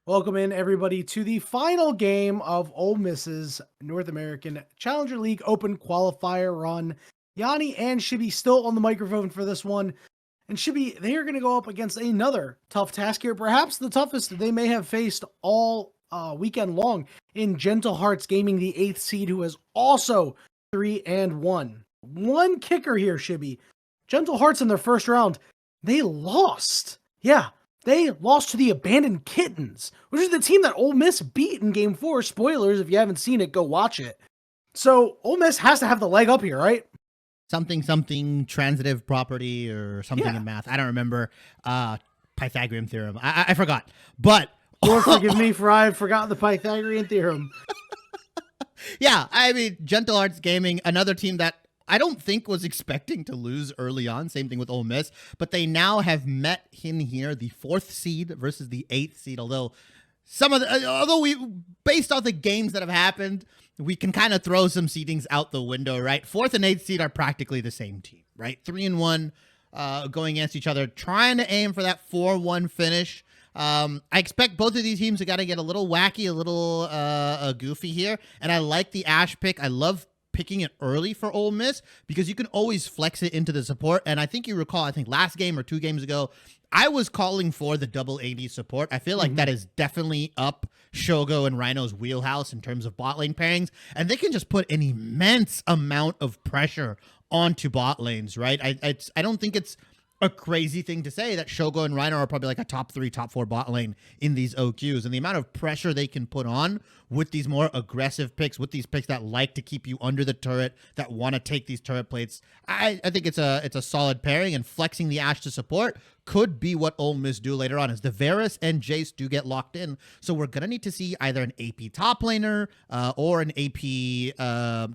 Welcome in everybody to the final game of Ole Miss's North American Challenger League Open qualifier run. Yanni and Shibby still on the microphone for this one. And Shibby, they are going to go up against another tough task here, perhaps the toughest they may have faced all weekend long in Gentle Hearts Gaming, the 8th seed, who is also 3-1. One kicker here, Shibby. Gentle Hearts in their first round, they lost. Yeah, they lost to the Abandoned Kittens, which is the team that Ole Miss beat in Game 4. Spoilers, if you haven't seen it, go watch it. So Ole Miss has to have the leg up here, right? Something transitive property or something Yeah. in math. I don't remember. Pythagorean theorem. I forgot. But Lord forgive me for I forgot the Pythagorean theorem. yeah, I mean, Gentle Hearts Gaming, another team that I don't think was expecting to lose early on. Same thing with Ole Miss, but they now have met in here, the 4th seed versus the 8th seed. Although we, based off the games that have happened, we can kind of throw some seedings out the window, right? 4th and 8th seed are practically the same team, right? 3-1 going against each other, trying to aim for that 4-1 finish. I expect both of these teams to gotta get a little wacky, a little goofy here. And I like the Ash pick. I love picking it early for Ole Miss because you can always flex it into the support. And I think you recall, I think last game or 2 games ago, I was calling for the double AD support. I feel like that is definitely up Shogo and Rhino's wheelhouse in terms of bot lane pairings. And they can just put an immense amount of pressure onto bot lanes, right? I don't think it's a crazy thing to say that Shogo and Rhino are probably like a top 3, top 4 bot lane in these OQs, and the amount of pressure they can put on with these more aggressive picks, with these picks that like to keep you under the turret, that want to take these turret plates. I think it's a solid pairing, and flexing the Ashe to support could be what Ole Miss do later on, as the Varus and Jace do get locked in. So we're going to need to see either an AP top laner or an AP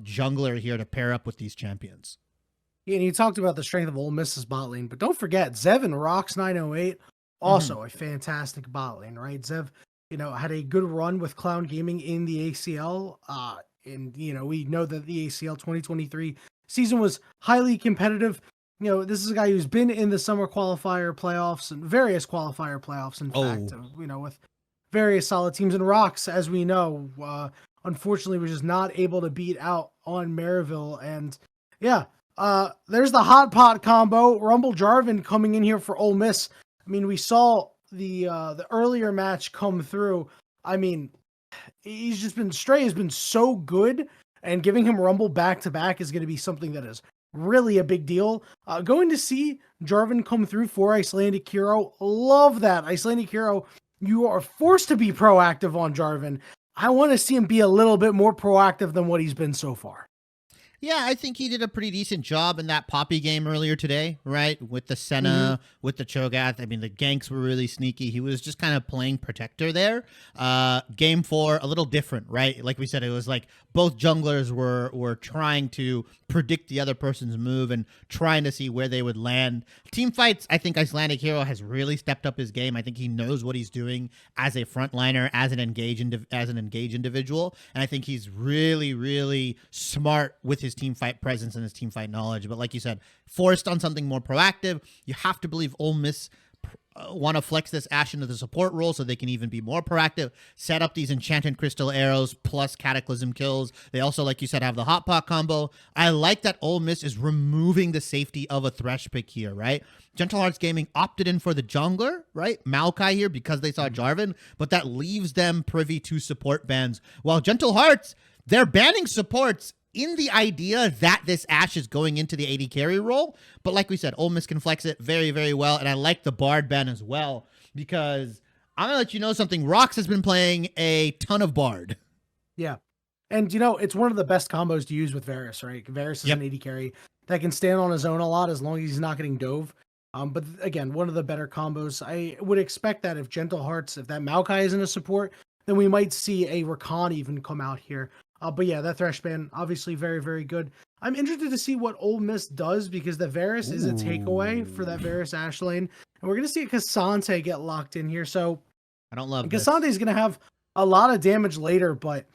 jungler here to pair up with these champions. Yeah, and you talked about the strength of Ole Miss's bot lane, but don't forget, Zev and Rocks 908, also a fantastic bot lane, right? Zev, had a good run with Clown Gaming in the ACL. And, we know that the ACL 2023 season was highly competitive. This is a guy who's been in the summer qualifier playoffs and various qualifier playoffs, in fact, with various solid teams. And Rocks, as we know, unfortunately was just not able to beat out on Maryville. And yeah, there's the hot pot combo. Rumble Jarvan coming in here for Ole Miss. I mean, we saw the earlier match come through. I mean, he's just been has been so good, and giving him Rumble back to back is going to be something that is really a big deal. Going to see Jarvan come through for Icelandic Hero. Love that. Icelandic Hero, you are forced to be proactive on Jarvan. I want to see him be a little bit more proactive than what he's been so far. Yeah, I think he did a pretty decent job in that Poppy game earlier today, right? With the Senna, with the Cho'Gath. I mean, the ganks were really sneaky. He was just kind of playing protector there. Game 4, a little different, right? Like we said, it was like both junglers were trying to predict the other person's move and trying to see where they would land. Team fights, I think Icelandic Hero has really stepped up his game. I think he knows what he's doing as a frontliner, as an engaged individual, and I think he's really, really smart with his team fight presence and his team fight knowledge. But like you said, forced on something more proactive. You have to believe Ole Miss want to flex this Ashe into the support role so they can even be more proactive, set up these enchanted crystal arrows plus cataclysm kills. They also, like you said, have the hot pot combo. I like that Ole Miss is removing the safety of a Thresh pick here, right? Gentle Hearts Gaming opted in for the jungler, right? Maokai here because they saw Jarvan, but that leaves them privy to support bans. While Gentle Hearts, they're banning supports in the idea that this Ashe is going into the AD carry role. But like we said, Ole Miss can flex it very, very well. And I like the Bard ban as well, because I'm going to let you know something. Rox has been playing a ton of Bard. Yeah. And, it's one of the best combos to use with Varus, right? Varus is an AD carry that can stand on his own a lot as long as he's not getting dove. But again, one of the better combos. I would expect that if Gentle Hearts, if that Maokai isn't a support, then we might see a Rakan even come out here. But yeah, that Thresh ban, obviously very, very good. I'm interested to see what Ole Miss does, because the Varus is a takeaway for that Varus Ashe lane. And we're going to see a Cassante get locked in here. So I don't love Cassante is going to have a lot of damage later, but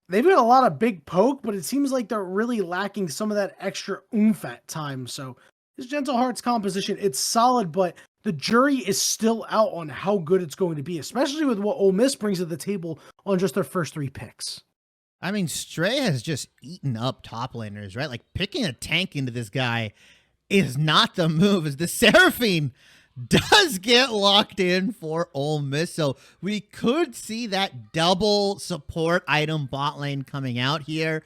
they've got a lot of big poke, but it seems like they're really lacking some of that extra oomph at times. So this Gentle Hearts composition, it's solid, but the jury is still out on how good it's going to be, especially with what Ole Miss brings to the table on just their first 3 picks. I mean, Stray has just eaten up top laners, right? Like picking a tank into this guy is not the move. As the Seraphine does get locked in for Ole Miss, so we could see that double support item bot lane coming out here.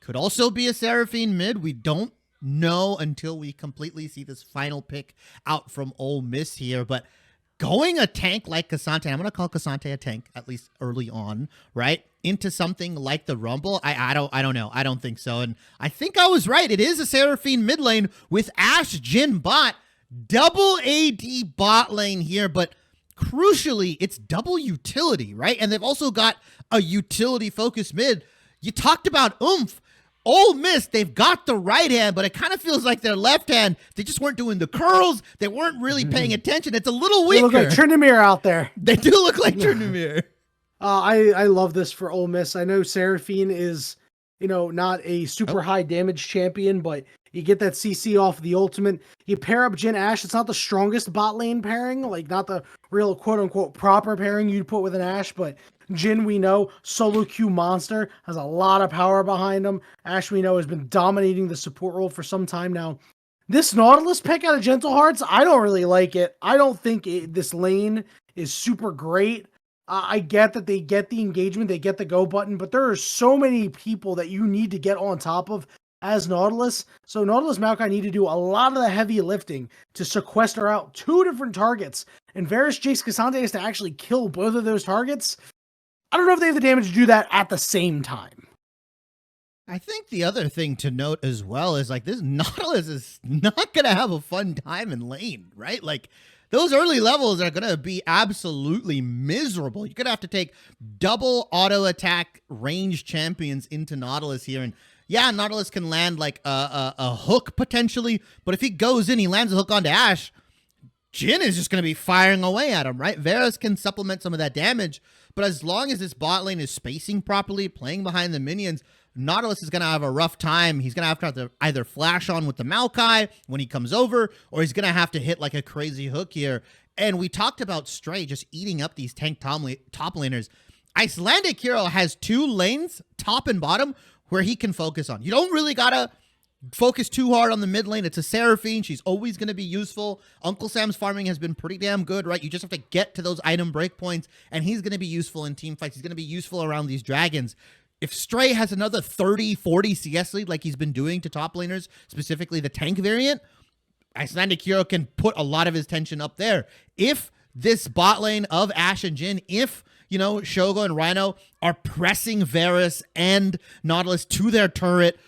Could also be a Seraphine mid. We don't know until we completely see this final pick out from Ole Miss here, but going a tank like Cassante, I'm going to call Cassante a tank, at least early on, right? Into something like the Rumble, I don't know. I don't think so. And I think I was right. It is a Seraphine mid lane with Ashe Jhin bot, double AD bot lane here, but crucially, it's double utility, right? And they've also got a utility focused mid. You talked about oomph. Ole Miss, they've got the right hand, but it kind of feels like their left hand, they just weren't doing the curls. They weren't really paying attention. It's a little weaker. They look like Tryndamere out there. They do look like Tryndamere. I love this for Ole Miss. I know Seraphine is, not a super high damage champion, but you get that CC off the ultimate. You pair up Jhin Ashe. It's not the strongest bot lane pairing, like not the real quote unquote proper pairing you'd put with an Ashe, but Jhin, we know, solo Q monster, has a lot of power behind him. Ashe, we know, has been dominating the support role for some time now. This Nautilus pick out of Gentle Hearts, I don't really like it. I don't think this lane is super great. I get that they get the engagement, they get the go button, but there are so many people that you need to get on top of as Nautilus. So Nautilus Maokai need to do a lot of the heavy lifting to sequester out 2 different targets. And Varus Jace Cassante has to actually kill both of those targets. I don't know if they have the damage to do that at the same time. I think the other thing to note as well is like this Nautilus is not going to have a fun time in lane, right? Like those early levels are going to be absolutely miserable. You're going to have to take double auto attack range champions into Nautilus here. And yeah, Nautilus can land like a hook potentially, but if he goes in, he lands a hook onto Ashe, Jhin is just going to be firing away at him, right? Varus can supplement some of that damage, but as long as this bot lane is spacing properly, playing behind the minions, Nautilus is going to have a rough time. He's going to have to either flash on with the Maokai when he comes over, or he's going to have to hit like a crazy hook here. And we talked about Stray just eating up these tank top laners. Icelandic Hero has 2 lanes, top and bottom, where he can focus on. You don't really got to focus too hard on the mid lane. It's a Seraphine. She's always going to be useful. Uncle Sam's farming has been pretty damn good, right? You just have to get to those item breakpoints, and he's going to be useful in team fights. He's going to be useful around these dragons. If Stray has another 30, 40 CS lead like he's been doing to top laners, specifically the tank variant, Icelandic Hero can put a lot of his tension up there. If this bot lane of Ashe and Jhin, if Shogo and Rhino are pressing Varus and Nautilus to their turret,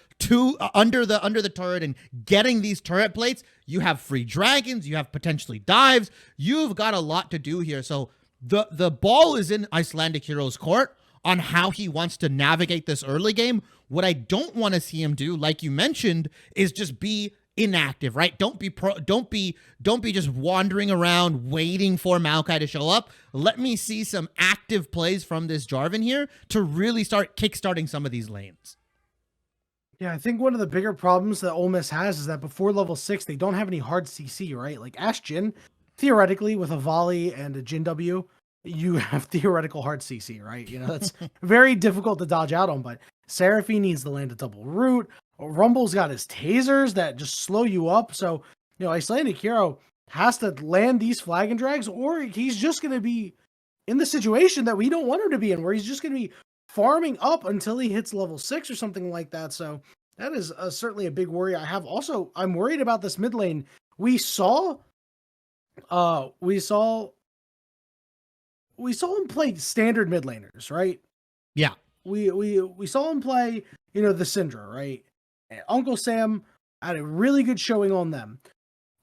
under the turret and getting these turret plates, you have free dragons, you have potentially dives, you've got a lot to do here. So the ball is in Icelandic Hero's court on how he wants to navigate this early game. What I don't want to see him do, like you mentioned, is just be inactive, right? Don't be just wandering around waiting for Maokai to show up. Let me see some active plays from this Jarvan here to really start kickstarting some of these lanes. Yeah, I think one of the bigger problems that Ole Miss has is that before level 6, they don't have any hard CC, right? Like Ashe Jhin, theoretically, with a volley and a Jhin W, you have theoretical hard CC, right? That's very difficult to dodge out on, but Seraphine needs to land a double root. Rumble's got his tasers that just slow you up. So, Icelandic Hero has to land these flag and drags, or he's just going to be in the situation that we don't want him to be in, where he's just going to be farming up until he hits level 6 or something like that. So that is certainly a big worry I have. Also, I'm worried about this mid lane. We saw him play standard mid laners, right? Yeah. We saw him play, the Syndra, right? And Uncle Sam had a really good showing on them.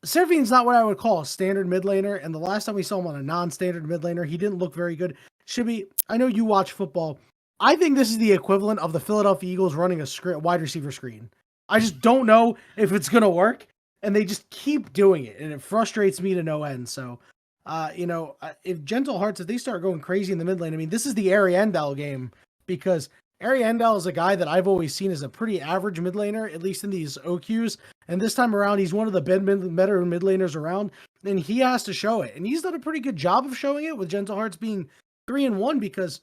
Seraphine's not what I would call a standard mid laner, and the last time we saw him on a non-standard mid laner, he didn't look very good. Shibby, I know you watch football. I think this is the equivalent of the Philadelphia Eagles running a wide receiver screen. I just don't know if it's going to work, and they just keep doing it, and it frustrates me to no end. So, if Gentle Hearts, if they start going crazy in the mid lane, I mean, this is the Ariandel game, because Ariandel is a guy that I've always seen as a pretty average mid laner, at least in these OQs. And this time around, he's one of the better mid laners around, and he has to show it. And he's done a pretty good job of showing it, with Gentle Hearts being 3-1, because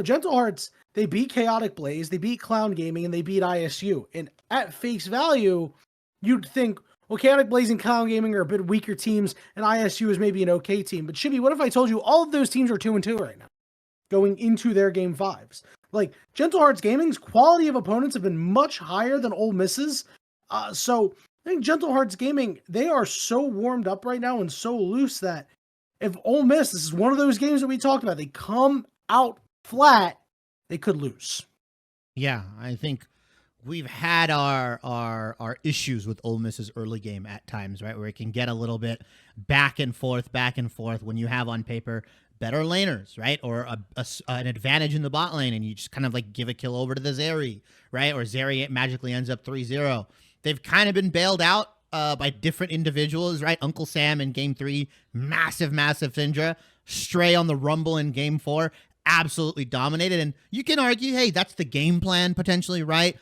Gentle Hearts, they beat Chaotic Blaze, they beat Clown Gaming, and they beat ISU. And at face value, you'd think, well, Chaotic Blaze and Clown Gaming are a bit weaker teams, and ISU is maybe an okay team. But Shibby, what if I told you all of those teams are 2-2 right now, going into their game 5s? Like, Gentle Hearts Gaming's quality of opponents have been much higher than Ole Miss's. So I think Gentle Hearts Gaming, they are so warmed up right now and so loose that if Ole Miss, this is one of those games that we talked about, they come out flat, they could lose. Yeah, I think we've had our issues with Ole Miss's early game at times, right? Where it can get a little bit back and forth when you have on paper better laners, right? Or an advantage in the bot lane, and you just kind of like give a kill over to the Zeri, right? Or Zeri magically ends up 3-0. They've kind of been bailed out by different individuals, right? Uncle Sam in game 3, massive Syndra. Stray on the Rumble in game 4, absolutely dominated. And you can argue, hey, that's the game plan potentially, right?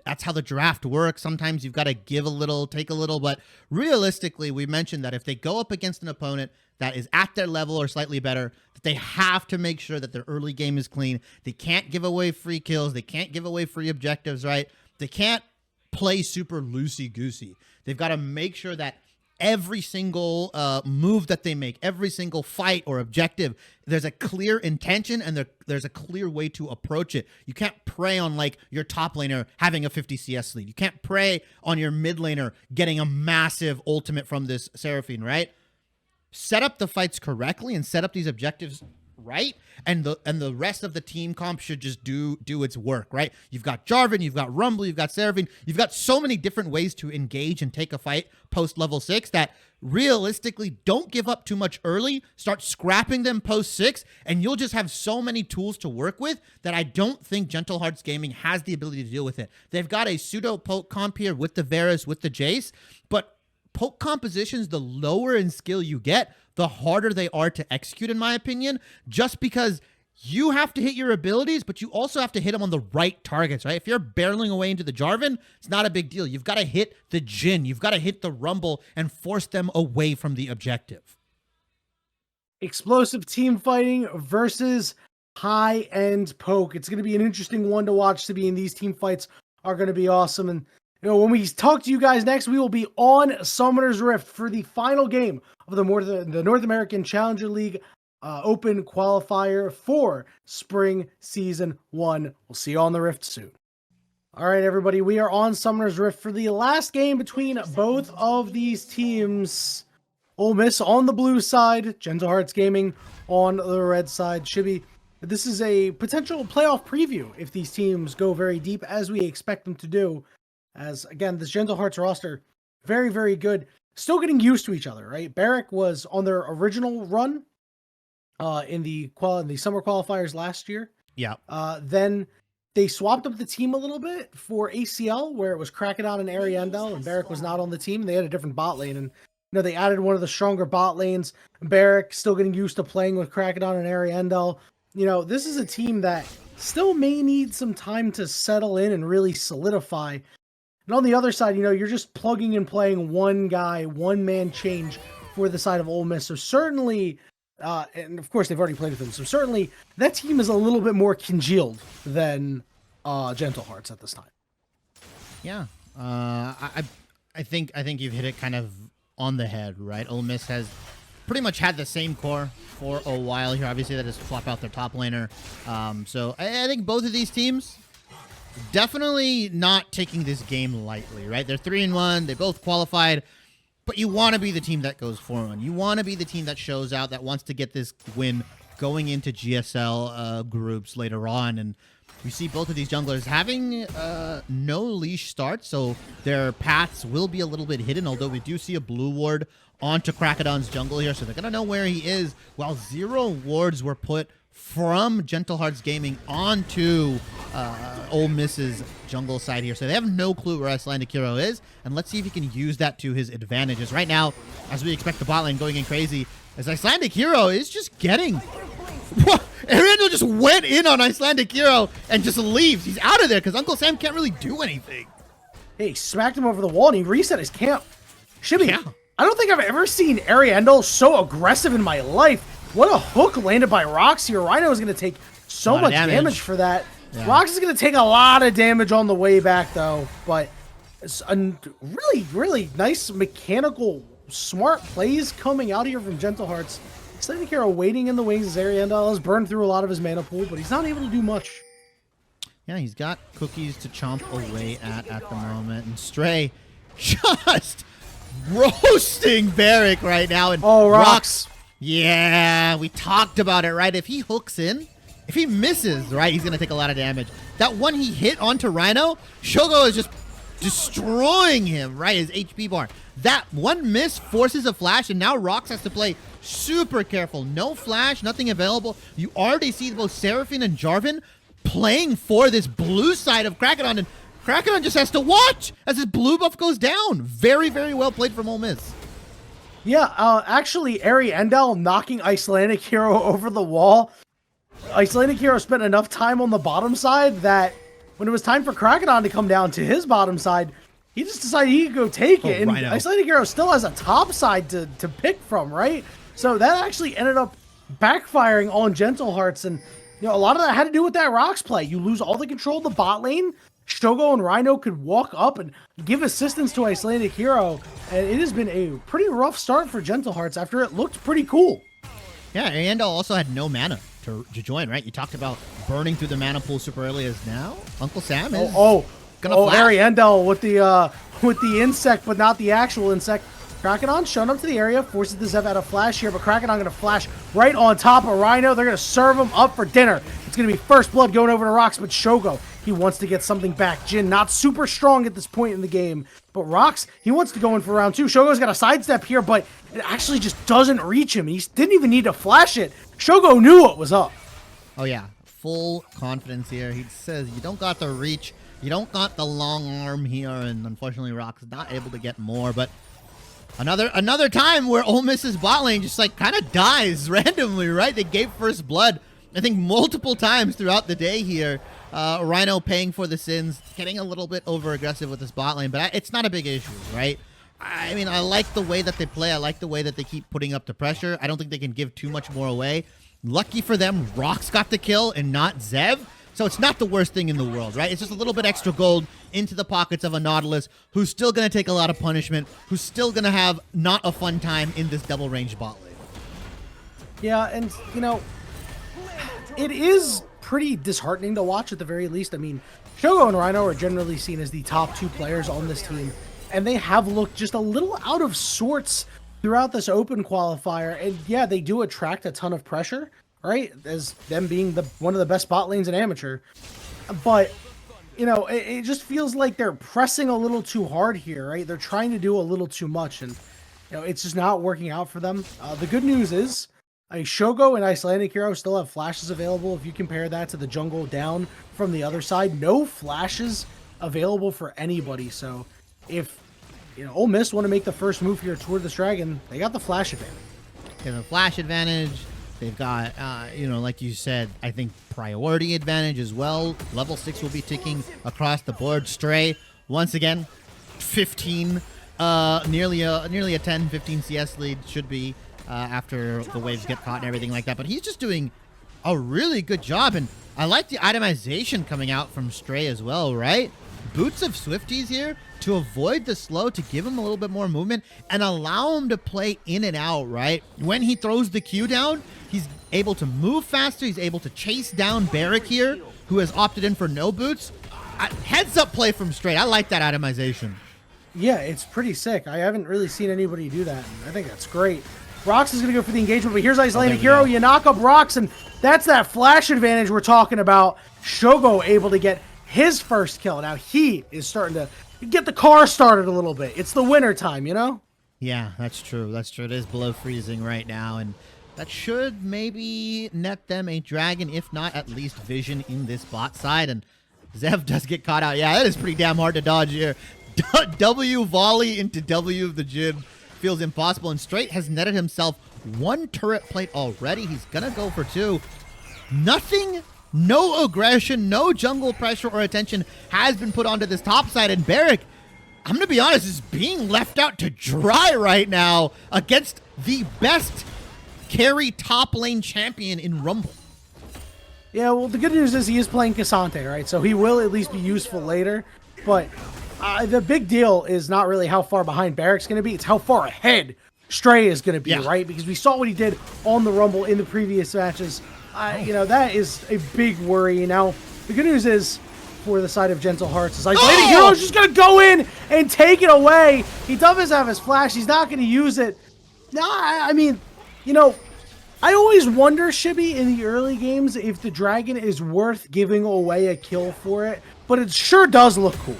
That's how the draft works. Sometimes you've got to give a little, take a little, but realistically, we mentioned that if they go up against an opponent that is at their level or slightly better, that they have to make sure that their early game is clean. They can't give away free kills. They can't give away free objectives, right? They can't play super loosey-goosey. They've got to make sure that every single move that they make, every single fight or objective, there's a clear intention and there's a clear way to approach it. You can't prey on like your top laner having a 50 CS lead. You can't prey on your mid laner getting a massive ultimate from this Seraphine, right? Set up the fights correctly and set up these objectives right, and the rest of the team comp should just do its work, right? You've got Jarvan, you've got Rumble, you've got Seraphine, you've got so many different ways to engage and take a fight post level 6 that realistically don't give up too much early, start scrapping them post 6, and you'll just have so many tools to work with that I don't think Gentle Hearts Gaming has the ability to deal with it. They've got a pseudo poke comp here with the Varus, with the Jace, but poke compositions, the lower in skill you get, the harder they are to execute, in my opinion, just because you have to hit your abilities, but you also have to hit them on the right targets, right? If you're barreling away into the Jarvan, it's not a big deal. You've got to hit the Jhin, you've got to hit the Rumble and force them away from the objective. Explosive team fighting versus high-end poke. It's going to be an interesting one to watch, to be in. These team fights are going to be awesome. And when we talk to you guys next, we will be on Summoner's Rift for the final game of the North American Challenger League Open qualifier for Spring Season 1. We'll see you on the Rift soon. All right, everybody, we are on Summoner's Rift for the last game between both of these teams. Ole Miss on the blue side, Gentle Hearts Gaming on the red side. Shibby, this is a potential playoff preview if these teams go very deep, as we expect them to do. As, again, this Gentle Hearts roster, very, very good. Still getting used to each other, right? Barrick was on their original run in the summer qualifiers last year. Yeah. Then they swapped up the team a little bit for ACL, where it was Crocodile and Ariandel, and Barrick was not on the team. They had a different bot lane, and they added one of the stronger bot lanes. Barrick still getting used to playing with Crocodile and Ariandel. This is a team that still may need some time to settle in and really solidify. And on the other side, you're just plugging and playing one guy, one man change for the side of Ole Miss. So certainly, and of course they've already played with them, so certainly that team is a little bit more congealed than Gentle Hearts at this time. Yeah, I think you've hit it kind of on the head, right? Ole Miss has pretty much had the same core for a while here. Obviously, that is swap out their top laner. So I think both of these teams definitely not taking this game lightly, right? They're 3-1. They both qualified, but you want to be the team that goes 4-1. You want to be the team that shows out, that wants to get this win going into GSL groups later on. And we see both of these junglers having no leash starts, so their paths will be a little bit hidden, although we do see a blue ward onto Crocodon's jungle here, so they're going to know where he is, while 0 wards were put from Gentle Hearts Gaming onto Ole Miss's jungle side here. So they have no clue where Icelandic Hero is, and let's see if he can use that to his advantages. Right now, as we expect the bot lane going in crazy, as Icelandic Hero is just getting... What? Aaron Ariandel just went in on Icelandic Hero and just leaves. He's out of there because Uncle Sam can't really do anything. Hey, he smacked him over the wall and he reset his camp. Shibby, Yeah. I don't think I've ever seen Ariandel so aggressive in my life. What a hook landed by Rox here. Rhino is going to take so much damage for that. Yeah. Rox is going to take a lot of damage on the way back, though. But it's a really, really nice mechanical, smart plays coming out here from Gentle Hearts. Icelandic Hero waiting in the wings as Ariandel has burned through a lot of his mana pool, but he's not able to do much. Yeah, he's got cookies to chomp away at the moment. And Stray just roasting Barrick right now. And Oh, Rox. Yeah, we talked about it, right? If he hooks in, if he misses, right, he's going to take a lot of damage. That one he hit onto Rhino, Shogo is just destroying him, right? His HP bar. That one miss forces a flash, and now Rox has to play super careful. No flash, nothing available. You already see both Seraphine and Jarvan playing for this blue side of Krakenon, and Krakenon just has to watch as his blue buff goes down. Very, very well played from Ole Miss. Yeah, actually, Ariandel knocking Icelandic Hero over the wall. Icelandic Hero spent enough time on the bottom side that when it was time for Krakenon to come down to his bottom side, he just decided he could go take it. And Rhino. Icelandic Hero still has a top side to pick from, right? So that actually ended up backfiring on Gentle Hearts. And you know, a lot of that had to do with that Rox play. You lose all the control of the bot lane. Shogo and Rhino could walk up and give assistance to Icelandic Hero. And it has been a pretty rough start for Gentle Hearts after it looked pretty cool. Yeah, Ariandel also had no mana to join, right? You talked about burning through the mana pool super early as now. Uncle Sam is gonna flash. Ariandel with the insect, but not the actual insect. Krakenon showing up to the area, forces the Zev out of flash here, but Krakenon going to flash right on top of Rhino. They're going to serve him up for dinner. It's going to be first blood going over to Rox, but Shogo, he wants to get something back. Jin, not super strong at this point in the game, but Rox, he wants to go in for round two. Shogo's got a sidestep here, but it actually just doesn't reach him. He didn't even need to flash it. Shogo knew what was up. Oh, yeah. Full confidence here. He says, you don't got the reach. You don't got the long arm here, and unfortunately, Rox is not able to get more, but Another time where Ole Miss's bot lane just like kind of dies randomly, right? They gave first blood, I think, multiple times throughout the day here. Rhino paying for the sins, getting a little bit over aggressive with this bot lane, but it's not a big issue, right? I mean, I like the way that they play. I like the way that they keep putting up the pressure. I don't think they can give too much more away. Lucky for them, Rox got the kill and not Zev. So it's not the worst thing in the world, right? It's just a little bit extra gold into the pockets of a Nautilus who's still going to take a lot of punishment, who's still going to have not a fun time in this double range bot lane. Yeah, and, you know, it is pretty disheartening to watch at the very least. I mean, Shogo and Rhino are generally seen as the top two players on this team, and they have looked just a little out of sorts throughout this open qualifier. And yeah, they do attract a ton of pressure, right? As them being one of the best bot lanes in amateur. But, you know, it just feels like they're pressing a little too hard here, right? They're trying to do a little too much, and, you know, it's just not working out for them. The good news is, Shogo and Icelandic Hero still have flashes available. If you compare that to the jungle down from the other side, no flashes available for anybody. So if, you know, Ole Miss want to make the first move here toward this dragon, they got the flash advantage. They have a flash advantage. They've got, you know, like you said, I think priority advantage as well. Level 6 will be ticking across the board. Stray, once again, 15, nearly a 10, 15 CS lead should be after the waves get caught and everything like that. But he's just doing a really good job. And I like the itemization coming out from Stray as well, right? Boots of Swifties here to avoid the slow, to give him a little bit more movement and allow him to play in and out, right? When he throws the Q down, he's able to move faster. He's able to chase down Barrick here, who has opted in for no boots. Heads up play from Stray. I like that itemization. Yeah, it's pretty sick. I haven't really seen anybody do that. I think that's great. Rox is going to go for the engagement, but here's Icelandic Hero. You knock up Rox, and that's that flash advantage we're talking about. Shogo able to get his first kill. Now he is starting to get the car started a little bit. It's the winter time, you know? Yeah, that's true. That's true. It is below freezing right now, and that should maybe net them a dragon, if not at least vision in this bot side. And Zev does get caught out. Yeah, that is pretty damn hard to dodge here. W volley into W of the Jin feels impossible, and Straight has netted himself one turret plate already. He's gonna go for two. nothing, no aggression, no jungle pressure or attention has been put onto this top side. And Barrick, I'm going to be honest, is being left out to dry right now against the best carry top lane champion in Rumble. Yeah, well, the good news is he is playing Cassante, right? So he will at least be useful later. But the big deal is not really how far behind Barrick's going to be. It's how far ahead Stray is going to be, right? Because we saw what he did on the Rumble in the previous matches. You know, that is a big worry. Now, the good news is, for the side of Gentle Hearts, is Isolated Hero is just going to go in and take it away. He does have his flash. He's not going to use it. No, I mean, you know, I always wonder, Shibby, in the early games, if the dragon is worth giving away a kill for it, but it sure does look cool.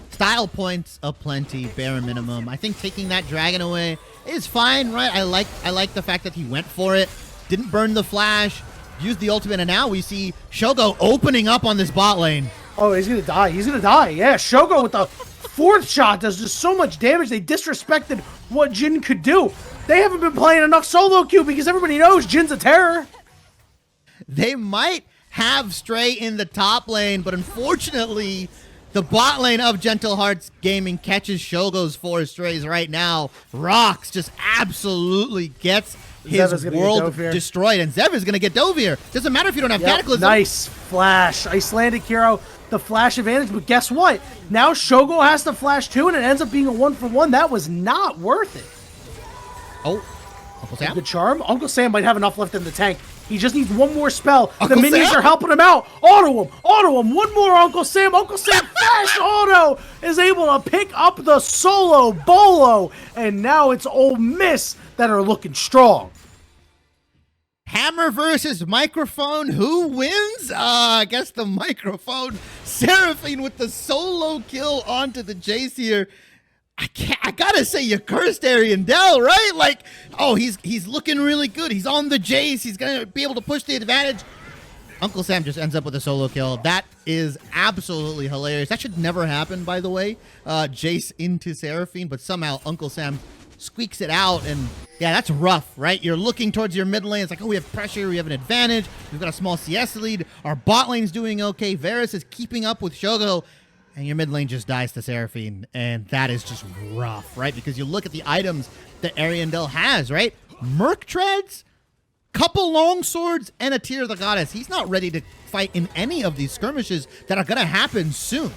Style points aplenty, bare minimum. I think taking that dragon away is fine, right? I like the fact that he went for it, didn't burn the flash, used the ultimate, and now we see Shogo opening up on this bot lane. Oh, he's gonna die. He's gonna die. Yeah, Shogo with the 4th shot does just so much damage. They disrespected what Jin could do. They haven't been playing enough solo queue because everybody knows Jin's a terror. They might have Stray in the top lane, but unfortunately, the bot lane of Gentle Hearts Gaming catches Shogo's 4 strays right now. Rox just absolutely gets his world destroyed, and Zev is going to get Dovir. Doesn't matter if you don't have Cataclysm. Nice flash. Icelandic Hero, the flash advantage, but guess what? Now Shogo has to flash too, and it ends up being a 1-for-1. That was not worth it. Oh, Uncle Sam? Good charm. Uncle Sam might have enough left in the tank. He just needs one more spell. Uncle the minions Sam? are helping him out. Auto him. Auto him. One more Uncle Sam. Uncle Sam flash auto is able to pick up the solo bolo. And now it's Ole Miss that are looking strong. Hammer versus microphone. Who wins? I guess the microphone. Seraphine with the solo kill onto the Jace here. I gotta say, you cursed Ariandel, right? Like, oh, he's looking really good. He's on the Jace. He's gonna be able to push the advantage. Uncle Sam just ends up with a solo kill. That is absolutely hilarious. That should never happen, by the way. Jace into Seraphine, but somehow Uncle Sam squeaks it out, and yeah, that's rough, right? You're looking towards your mid lane. It's like, oh, we have pressure. We have an advantage. We've got a small CS lead. Our bot lane's doing okay. Varus is keeping up with Shogo. And your mid lane just dies to Seraphine, and that is just rough, right? Because you look at the items that Ariandel has, right? Merc Treads, couple long swords, and a Tear of the Goddess. He's not ready to fight in any of these skirmishes that are going to happen soon.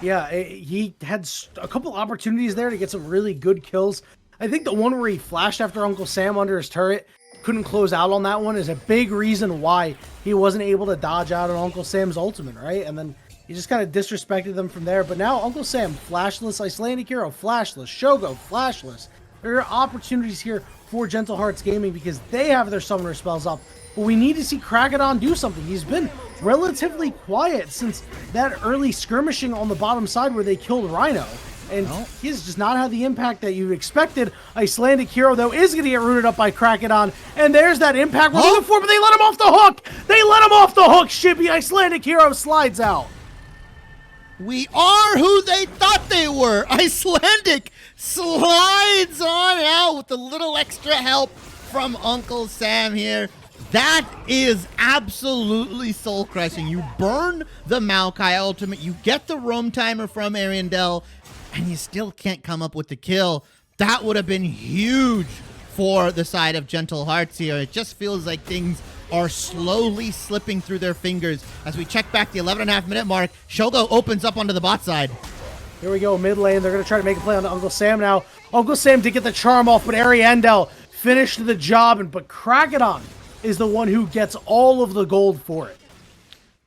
Yeah, he had a couple opportunities there to get some really good kills. I think the one where he flashed after Uncle Sam under his turret, couldn't close out on that one, is a big reason why he wasn't able to dodge out on Uncle Sam's ultimate, right? And then he just kind of disrespected them from there. But now Uncle Sam, flashless. Icelandic Hero, flashless. Shogo, flashless. There are opportunities here for Gentle Hearts Gaming because they have their summoner spells up. But we need to see Kragadon do something. He's been relatively quiet since that early skirmishing on the bottom side where they killed Rhino. And he's just not had the impact that you expected. Icelandic Hero, though, is going to get rooted up by Kragadon. And there's that impact we're looking for, but they let him off the hook. They let him off the hook, Shibby. Icelandic Hero slides out. We are who they thought they were. Icelandic slides on out with a little extra help from Uncle Sam here. That is absolutely soul-crushing. You burn the Maokai ultimate, you get the roam timer from Ariandel, and you still can't come up with the kill. That would have been huge for the side of Gentle Hearts here. It just feels like things are slowly slipping through their fingers. As we check back the 11.5-minute mark, Shogo opens up onto the bot side. Here we go, mid lane. They're going to try to make a play on Uncle Sam now. Uncle Sam did get the charm off, but Ariandel finished the job, but Kragadon is the one who gets all of the gold for it.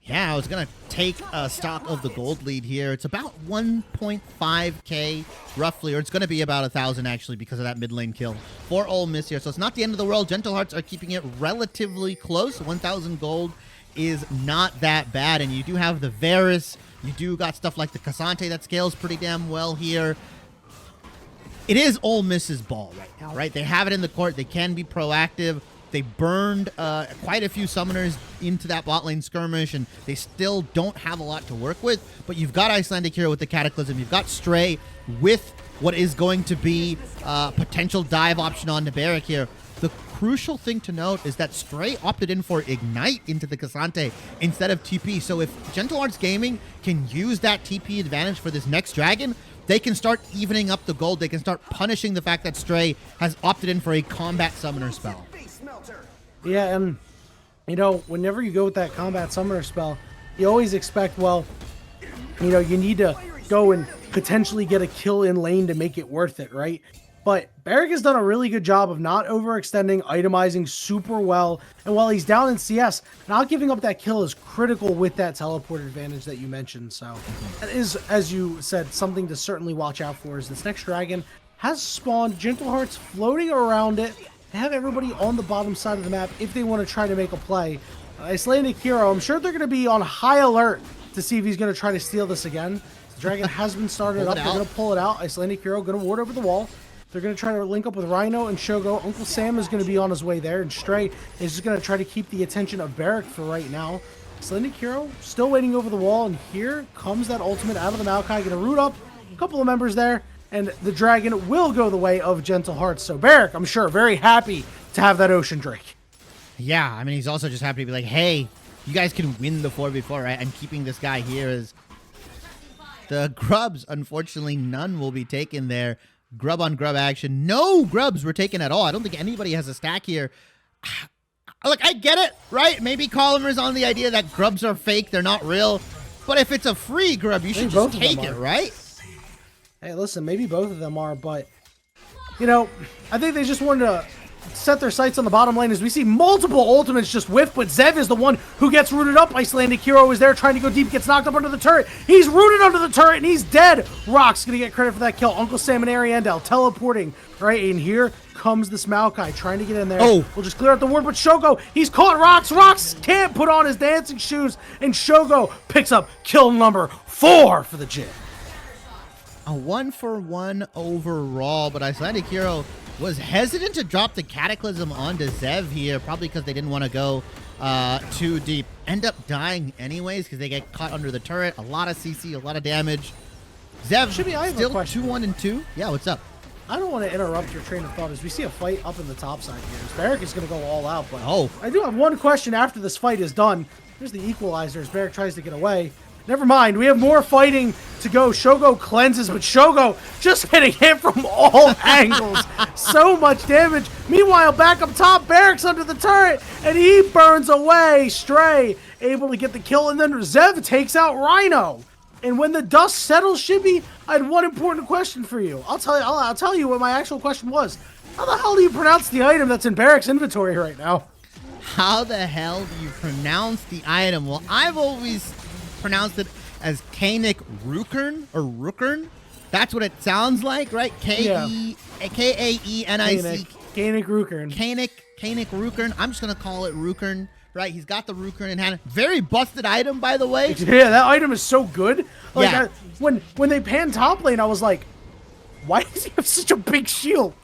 Yeah, I was going to take stock of the gold lead here. It's about 1.5k roughly, or it's going to be about 1,000 actually because of that mid lane kill for Ole Miss here. So it's not the end of the world. Gentle Hearts are keeping it relatively close. 1,000 gold is not that bad. And you do have the Varus. You do got stuff like the Cassante that scales pretty damn well here. It is Ole Miss's ball right now, right? They have it in the court. They can be proactive. They burned quite a few summoners into that bot lane skirmish, and they still don't have a lot to work with. But you've got Icelandic Hero with the Cataclysm. You've got Stray with what is going to be a potential dive option on the Barrack here. The crucial thing to note is that Stray opted in for Ignite into the Cassante instead of TP. So if Gentle Hearts Gaming can use that TP advantage for this next dragon, they can start evening up the gold. They can start punishing the fact that Stray has opted in for a combat summoner spell. Yeah, and you know, whenever you go with that combat summoner spell, you always expect, well, you know, you need to go and potentially get a kill in lane to make it worth it, right? But Barrick has done a really good job of not overextending, itemizing super well, and while he's down in CS, not giving up that kill is critical with that teleport advantage that you mentioned. So that is, as you said, something to certainly watch out for. Is this next dragon has spawned, Gentle Hearts floating around it, have everybody on the bottom side of the map if they want to try to make a play. Icelandic Hero, I'm sure they're going to be on high alert to see if he's going to try to steal this again. The dragon has been started up. They're going to pull it out. Icelandic Hero going to ward over the wall. They're going to try to link up with Rhino and Shogo. Uncle Sam is going to be on his way there, and Stray is just going to try to keep the attention of Barrick for right now. Icelandic Hero still waiting over the wall, and here comes that ultimate out of the Maokai. Going to root up a couple of members there, and the dragon will go the way of Gentle Hearts. So Barrick, I'm sure, very happy to have that Ocean Drake. Yeah, I mean, he's also just happy to be like, hey, you guys can win the 4v4, right? And keeping this guy here is... The grubs, unfortunately, none will be taken there. Grub on grub action. No grubs were taken at all. I don't think anybody has a stack here. Look, I get it, right? Maybe Colomer's on the idea that grubs are fake. They're not real. But if it's a free grub, you should just take it, right? Hey, listen, maybe both of them are, but, you know, I think they just wanted to set their sights on the bottom lane as we see multiple ultimates just whiff, but Zev is the one who gets rooted up. Icelandic Hero is there trying to go deep, gets knocked up under the turret. He's rooted under the turret and he's dead. Rock's gonna get credit for that kill. Uncle Sam and Ariandel teleporting, right? And here comes this Maokai trying to get in there. Oh, we'll just clear out the ward, but Shogo, he's caught Rox. Rox can't put on his dancing shoes, and Shogo picks up kill number 4 for the Jin. A 1-for-1 overall, but Icelandic Hero was hesitant to drop the Cataclysm onto Zev here, probably because they didn't want to go too deep. End up dying anyways because they get caught under the turret. A lot of CC, a lot of damage. Zev Should be, I have still a question. 2-1-2. Yeah, what's up? I don't want to interrupt your train of thought as we see a fight up in the top side here. Barrick is going to go all out, but I do have one question after this fight is done. Here's the equalizer as Barrick tries to get away. Never mind, we have more fighting to go. Shogo cleanses, but Shogo just getting hit from all angles. So much damage. Meanwhile, back up top, Barrick's under the turret, and he burns away. Stray able to get the kill, and then Zev takes out Rhino. And when the dust settles, Shibby, I had one important question for you. I'll tell you what my actual question was. How the hell do you pronounce the item that's in Barrick's inventory right now? How the hell do you pronounce the item? Well, I've always pronounced it as Kanik Rukern or Rukern. That's what it sounds like, right? K-A-E-N-I-C. Kanik Rukern. Kanik Rukern. I'm just going to call it Rukern, right? He's got the Rukern in hand. Very busted item, by the way. Yeah, that item is so good. Like, yeah. When they panned top lane, I was like, why does he have such a big shield?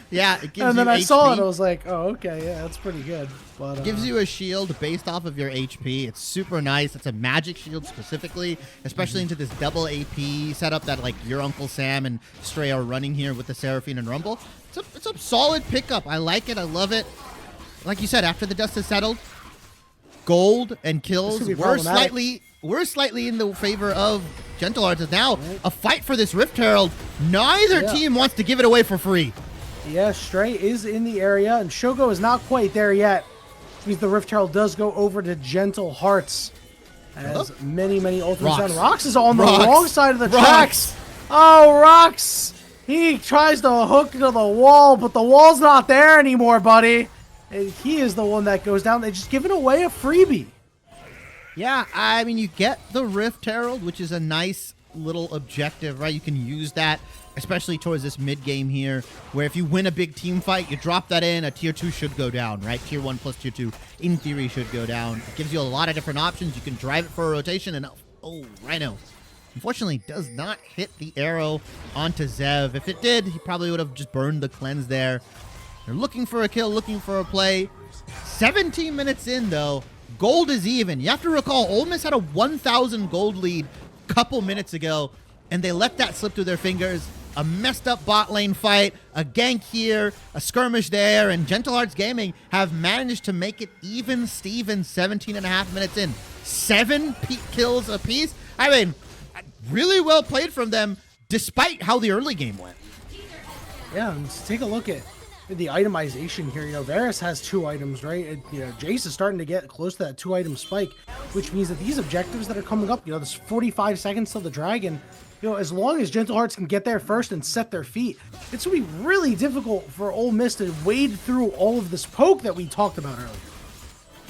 Yeah, it gives and then you I HP. saw it, I was like, oh, okay, yeah, that's pretty good. But gives you a shield based off of your HP. It's super nice. It's a magic shield specifically, especially into this double AP setup that like your Uncle Sam and Stray are running here with the Seraphine and Rumble. It's a solid pickup. I like it. I love it. Like you said, after the dust has settled, gold and kills we're slightly in the favor of Gentle Hearts. It's now a fight for this Rift Herald. Neither team wants to give it away for free. Yeah, Stray is in the area, and Shogo is not quite there yet. Which means the Rift Herald does go over to Gentle Hearts. As many ultimates down. Rox is on the wrong side of the tracks. Oh, Rox! He tries to hook to the wall, but the wall's not there anymore, buddy. And he is the one that goes down. They just giving away a freebie. Yeah, I mean, you get the Rift Herald, which is a nice little objective, right? You can use that, especially towards this mid game here, where if you win a big team fight, you drop that in, a tier 2 should go down, right? Tier 1 plus tier 2, in theory, should go down. It gives you a lot of different options. You can drive it for a rotation, and oh, Rhino, unfortunately, does not hit the arrow onto Zev. If it did, he probably would have just burned the cleanse there. They're looking for a kill, looking for a play. 17 minutes in, though, gold is even. You have to recall, Ole Miss had a 1,000 gold lead a couple minutes ago, and they let that slip through their fingers. a messed up bot lane fight, a gank here, a skirmish there, and Gentle Hearts Gaming have managed to make it even Steven 17 and a half minutes in. 7 kills apiece. I mean, really well played from them, despite how the early game went. Yeah, and let's take a look at the itemization here. You know, Varus has 2 items, right? You know, Jace is starting to get close to that 2-item spike, which means that these objectives that are coming up, you know, this 45 seconds till the dragon, you know, as long as Gentle Hearts can get there first and set their feet, it's going to be really difficult for Ole Miss to wade through all of this poke that we talked about earlier.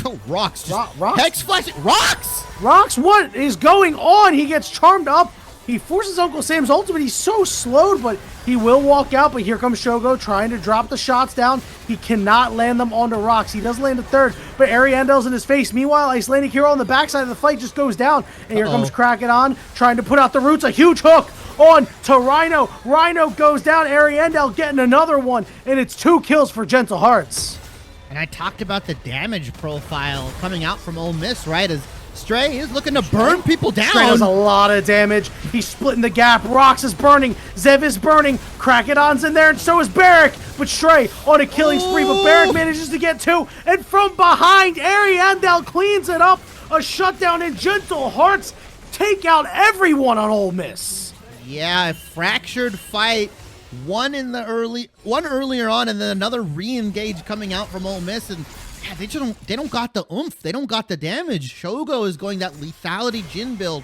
Oh, Rocks. Rocks? Hex Flash. Rocks! Rocks, what is going on? He gets charmed up. He forces Uncle Sam's ultimate. He's so slowed, but he will walk out. But here comes Shogo trying to drop the shots down. He cannot land them onto Rocks. He does land a third, but Ariandel's in his face. Meanwhile, Icelandic Hero on the backside of the fight just goes down. And here comes Kraken trying to put out the roots. A huge hook on to Rhino. Rhino goes down. Ariandel getting another one. And it's 2 kills for Gentle Hearts. And I talked about the damage profile coming out from Ole Miss, right? As Stray is looking to burn people down. Stray does a lot of damage. He's splitting the gap. Rocks is burning. Zev is burning. Krakenon's in there, and so is Barrick. But Stray on a killing spree, but Barrick manages to get 2. And from behind, Ariandel cleans it up. A shutdown, and Gentle Hearts take out everyone on Ole Miss. Yeah, a fractured fight. One earlier on, and then another re-engage coming out from Ole Miss, and yeah, they don't got the oomph, they don't got the damage. Shogo is going that lethality Jin build.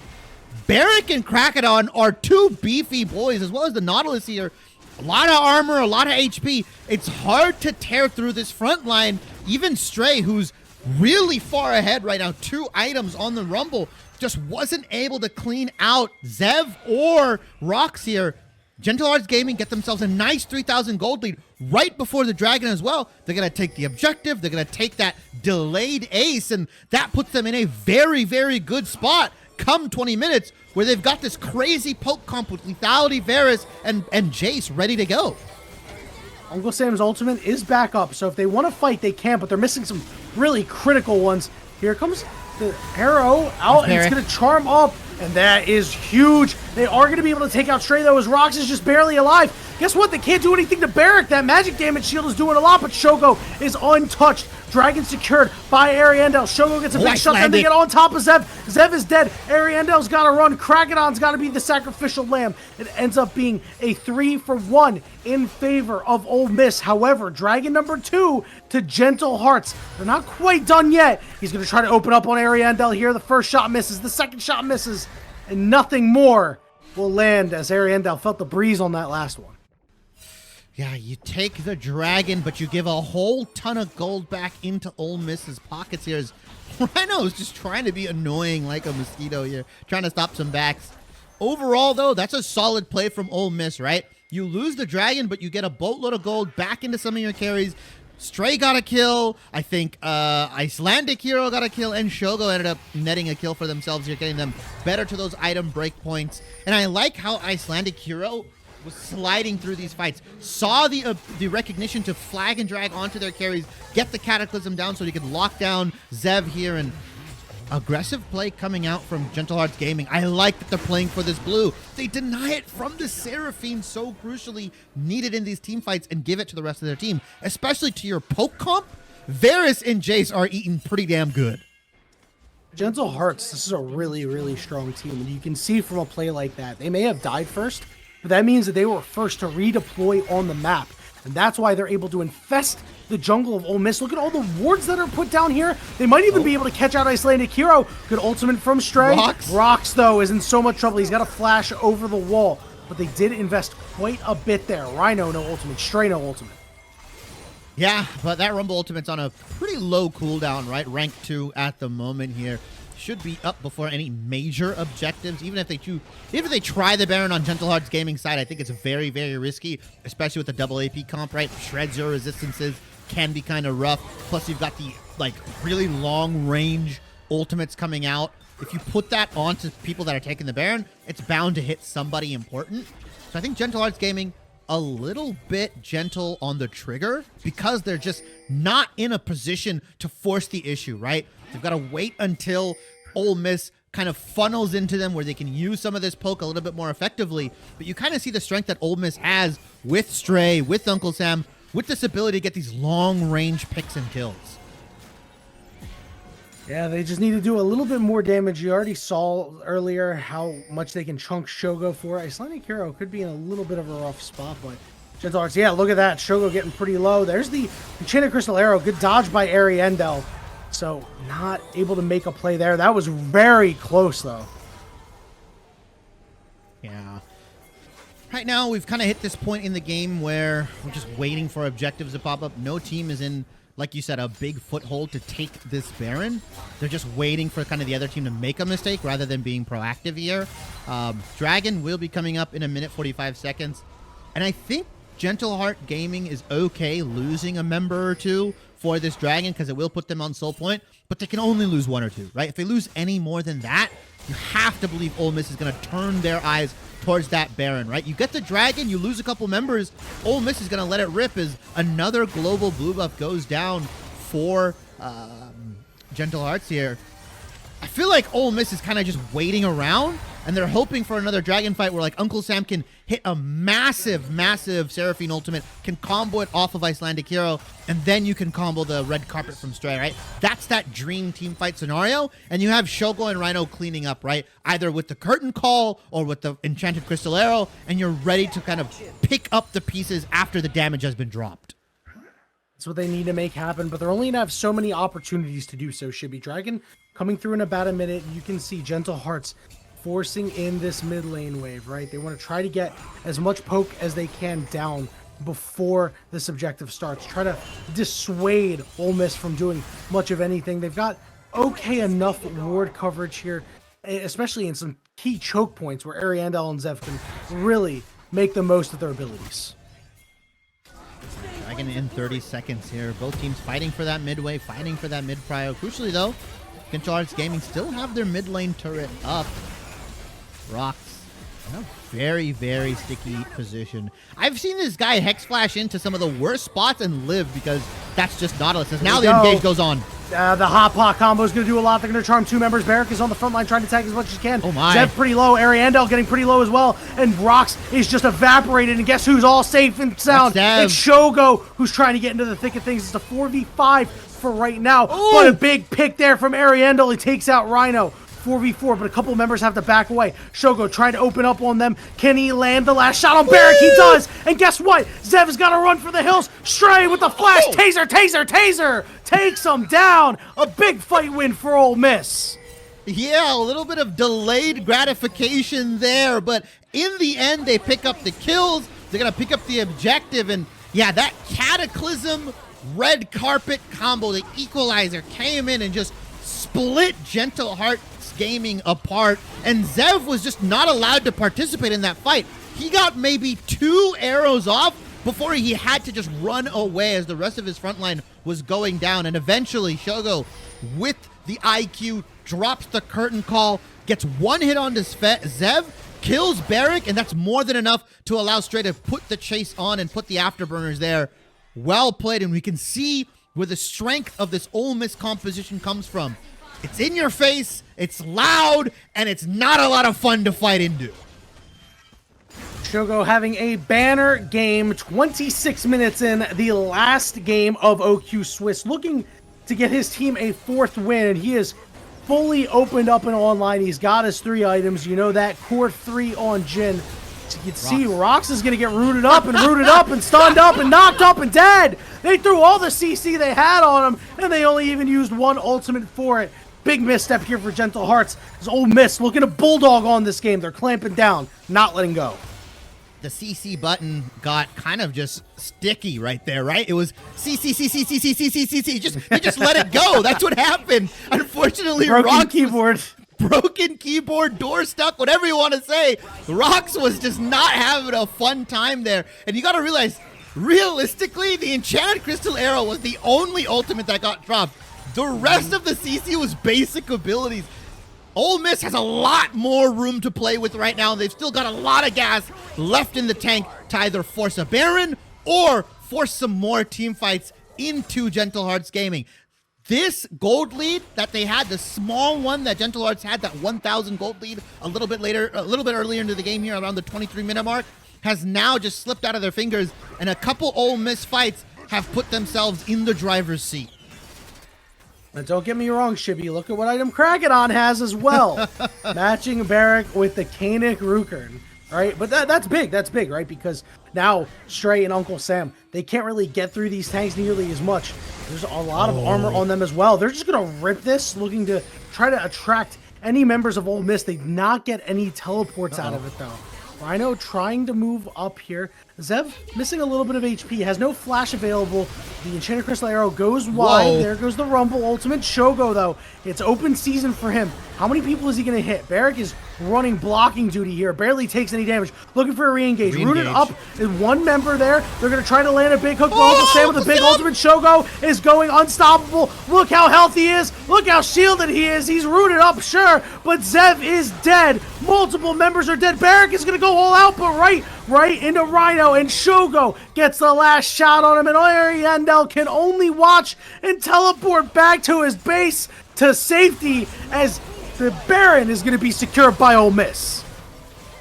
Barrick and Kraken are 2 beefy boys, as well as the Nautilus here. A lot of armor, a lot of HP. It's hard to tear through this front line. Even Stray, who's really far ahead right now, 2 items on the Rumble, just wasn't able to clean out Zev or Rocks here. Gentle Hearts Gaming get themselves a nice 3,000 gold lead right before the dragon as well. They're going to take the objective. They're going to take that delayed ace, and that puts them in a very, very good spot come 20 minutes where they've got this crazy poke comp with lethality, Varus, and Jace ready to go. Uncle Sam's ultimate is back up, so if they want to fight, they can, but they're missing some really critical ones. Here comes the arrow out, and it's going to charm up. And that is huge. They are going to be able to take out Stray, though, as Rocks is just barely alive. Guess what? They can't do anything to Barrick. That magic damage shield is doing a lot, but Shogo is untouched. Dragon secured by Ariandel. Shogo gets a big shot, then they get on top of Zev. Zev is dead. Ariandel's got to run. Krakenon's got to be the sacrificial lamb. It ends up being a 3-for-1 in favor of Ole Miss. However, Dragon number 2 to Gentle Hearts. They're not quite done yet. He's going to try to open up on Ariandel here. The first shot misses. The second shot misses. And nothing more will land as Ariandel felt the breeze on that last one. Yeah, you take the dragon, but you give a whole ton of gold back into Ole Miss's pockets here. As Rhino's just trying to be annoying like a mosquito here, trying to stop some backs. Overall, though, that's a solid play from Ole Miss, right? You lose the dragon, but you get a boatload of gold back into some of your carries. Stray got a kill. I think Icelandic Hero got a kill, and Shogo ended up netting a kill for themselves here, getting them better to those item breakpoints. And I like how Icelandic Hero was sliding through these fights, saw the recognition to flag and drag onto their carries, get the Cataclysm down so he could lock down Zev here, and aggressive play coming out from Gentle Hearts Gaming. I like that they're playing for this blue. They deny it from the Seraphine, so crucially needed in these team fights, and give it to the rest of their team, especially to your poke comp. Varus and Jace are eating pretty damn good. Gentle Hearts, this is a really, really strong team, and you can see from a play like that, they may have died first, but that means that they were first to redeploy on the map. And that's why they're able to infest the jungle of Ole Miss. Look at all the wards that are put down here. They might even be able to catch out Icelandic Hero. Good ultimate from Stray. Rocks, though, is in so much trouble. He's got to flash over the wall. But they did invest quite a bit there. Rhino, no ultimate. Stray, no ultimate. Yeah, but that Rumble ultimate's on a pretty low cooldown, right? Rank 2 at the moment here. Should be up before any major objectives. Even if they try the Baron on Gentle Hearts Gaming side, I think it's very, very risky, especially with the double AP comp, right? Shreds your resistances, can be kind of rough. Plus, you've got the really long range ultimates coming out. If you put that onto people that are taking the Baron, it's bound to hit somebody important. So I think Gentle Hearts Gaming a little bit gentle on the trigger because they're just not in a position to force the issue, right? They've got to wait until Ole Miss kind of funnels into them where they can use some of this poke a little bit more effectively. But you kind of see the strength that Ole Miss has with Stray, with Uncle Sam, with this ability to get these long-range picks and kills. Yeah, they just need to do a little bit more damage. You already saw earlier how much they can chunk Shogo for. Icelandic Hero could be in a little bit of a rough spot, but Gentle Hearts, yeah, look at that. Shogo getting pretty low. There's the Enchanted Crystal Arrow. Good dodge by Ariendel. So not able to make a play there. That was very close, though. Yeah. Right now, we've kind of hit this point in the game where we're just waiting for objectives to pop up. No team is in, like you said, a big foothold to take this Baron. They're just waiting for kind of the other team to make a mistake rather than being proactive here. Dragon will be coming up in a minute 45 seconds. And I think Gentle Heart Gaming is okay losing a member or two for this Dragon because it will put them on soul point, but they can only lose one or two, right? If they lose any more than that, you have to believe Ole Miss is going to turn their eyes towards that Baron, right? You get the Dragon, you lose a couple members, Ole Miss is going to let it rip as another global blue buff goes down for Gentle Hearts here. I feel like Ole Miss is kind of just waiting around, and they're hoping for another Dragon fight where like Uncle Sam can hit a massive, massive Seraphine ultimate, can combo it off of Icelandic Hero, and then you can combo the red carpet from Stray, right? That's that dream team fight scenario, and you have Shogo and Rhino cleaning up, right? Either with the Curtain Call or with the Enchanted Crystal Arrow, and you're ready to kind of pick up the pieces after the damage has been dropped. That's what they need to make happen, but they're only going to have so many opportunities to do so. Shibby Dragon coming through in about a minute. You can see Gentle Hearts forcing in this mid lane wave, right? They want to try to get as much poke as they can down before this objective starts. Try to dissuade Ole Miss from doing much of anything. They've got okay enough ward coverage here, especially in some key choke points where Ariandel and Zev can really make the most of their abilities. Dragon in 30 seconds here. Both teams fighting for that mid wave, fighting for that mid prio. Crucially though, Gentle Hearts Gaming still have their mid lane turret up. Rocks in a very, very sticky position. I've seen this guy Hex Flash into some of the worst spots and live because that's just Nautilus. As now the engage goes on. The hot pot combo is going to do a lot. They're going to charm two members. Barrick is on the front line trying to tag as much as he can. Oh my. Zev pretty low. Ariandel getting pretty low as well. And Rocks is just evaporated. And guess who's all safe and sound? It's Shogo who's trying to get into the thick of things. It's a 4v5 for right now. Ooh. But a big pick there from Ariandel. He takes out Rhino. 4v4, but a couple members have to back away. Shogo trying to open up on them. Can he land the last shot on Barrick? He does. And guess what? Zev has got to run for the hills. Stray with the flash. Taser, taser, taser. Takes him down. A big fight win for Ole Miss. Yeah, a little bit of delayed gratification there, but in the end, they pick up the kills. They're going to pick up the objective, and yeah, that Cataclysm red carpet combo, the equalizer, came in and just split Gentle Hearts Gaming apart, and Zev was just not allowed to participate in that fight. He got maybe 2 arrows off before he had to just run away as the rest of his front line was going down, and eventually Shogo, with the IQ, drops the Curtain Call, gets one hit on Zev, kills Barrick, and that's more than enough to allow Stray to put the chase on and put the afterburners there. Well played, and we can see where the strength of this Ole Miss composition comes from. It's in your face, it's loud, and it's not a lot of fun to fight into. Shogo having a banner game, 26 minutes in, the last game of OQ Swiss, looking to get his team a 4th win, and he is fully opened up and online. He's got his 3 items. You know that core 3 on Jin. So you can see Rox is going to get rooted up and stunned up and knocked up and dead. They threw all the CC they had on him, and they only even used 1 ultimate for it. Big misstep here for Gentle Hearts. As Ole Miss looking to bulldog on this game. They're clamping down, not letting go. The CC button got kind of just sticky right there, right? It was CC. They just let it go. That's what happened. Unfortunately, broken keyboard. Broken keyboard, door stuck, whatever you want to say. Rox was just not having a fun time there. And you got to realize, realistically, the Enchanted Crystal Arrow was the only ultimate that got dropped. The rest of the CC was basic abilities. Ole Miss has a lot more room to play with right now, and they've still got a lot of gas left in the tank to either force a Baron or force some more team fights into Gentle Hearts Gaming. This gold lead that they had, the small one that Gentle Hearts had, that 1,000 gold lead a little bit earlier into the game here around the 23-minute mark, has now just slipped out of their fingers, and a couple Ole Miss fights have put themselves in the driver's seat. And don't get me wrong, Shibby, look at what item Kragadon has as well. Matching Barrack with the Kanik Rukern. All right, but that's big, right? Because now Stray and Uncle Sam, they can't really get through these tanks nearly as much. There's a lot of armor on them as well. They're just going to rip this, looking to try to attract any members of Ole Miss. They did not get any teleports out of it, though. Rhino trying to move up here. Zev missing a little bit of HP, has no flash available. The Enchanted Crystal Arrow goes wide. Whoa. There goes the Rumble. Ultimate Shogo, though. It's open season for him. How many people is he going to hit? Barrack is running blocking duty here. Barely takes any damage. Looking for a re-engage. Rooted up in one member there. They're going to try to land a big hook. Uncle Sam with the big Ultimate Shogo is going unstoppable. Look how healthy he is. Look how shielded he is. He's rooted up, sure, but Zev is dead. Multiple members are dead. Barrack is going to go all out, but right into Rhino, and Shogo gets the last shot on him, and Ariandel can only watch and teleport back to his base to safety as the Baron is going to be secured by Ole Miss.